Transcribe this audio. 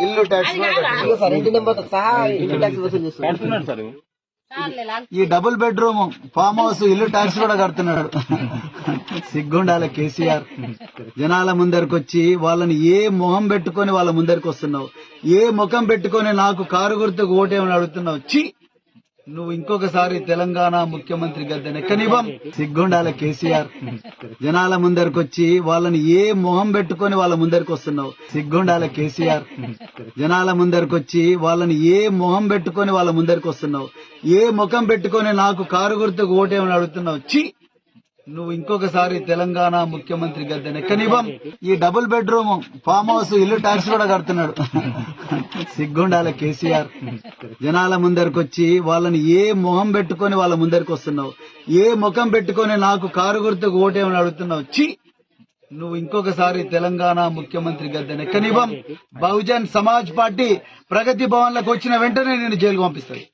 ఇల్లు ట్యాక్స్ ఇంటి నెంబర్ సహా ఇల్లు ట్యాక్స్ వసూలు చేస్తున్నాడు. ఈ డబుల్ బెడ్రూమ్ ఫామ్ హౌస్ ఇల్లు ట్యాక్స్ కూడా కడుతున్నాడు. సిగ్గుండాలి కేసీఆర్. జనాల ముందరికొచ్చి వాళ్ళని ఏ మొహం పెట్టుకొని వాళ్ళ ముందరికి వస్తున్నావు, ఏ ముఖం పెట్టుకొని నాకు కారు గుర్తుకు ఓటేమని అడుగుతున్నావు. చి, నువ్వు ఇంకొకసారి తెలంగాణ ముఖ్యమంత్రి గద్దెను ఎక్కనివ్వం. సిగ్గుండాలి కేసీఆర్. జనాల ముందరికొచ్చి వాళ్ళని ఏ మొహం పెట్టుకొని వాళ్ళ ముందరికి వస్తున్నావు. సిగ్గుండాలి కేసీఆర్. జనాల ముందరికొచ్చి వాళ్ళని ఏ మొహం పెట్టుకొని వాళ్ళ ముందరికి వస్తున్నావు, ఏ ముఖం పెట్టుకొని నాకు కారు గుర్తుకు ఓటేమని అడుగుతున్నావు. చి, నువ్వు ఇంకొకసారి తెలంగాణ ముఖ్యమంత్రి గద్దెను ఎక్కనివ్వం. ఈ డబుల్ బెడ్రూమ్ ఫామ్ హౌస్ ఇల్లు ట్యాక్స్ కూడా కడుతున్నాడు. సిగ్గుండాలి కేసీఆర్. జనాల ముందరికొచ్చి వాళ్ళని ఏ మొహం పెట్టుకొని వాళ్ళ ముందరికి వస్తున్నావు, ఏ ముఖం పెట్టుకొని నాకు కారు గుర్తుకు ఓటేమని అడుగుతున్నావు. చి, నువ్వు ఇంకొకసారి తెలంగాణ ముఖ్యమంత్రి గద్దెను ఎక్కనివ్వం. బహుజన్ సమాజ్ పార్టీ ప్రగతి భవన్ లకు వచ్చిన వెంటనే నేను జైలుకు పంపిస్తాను.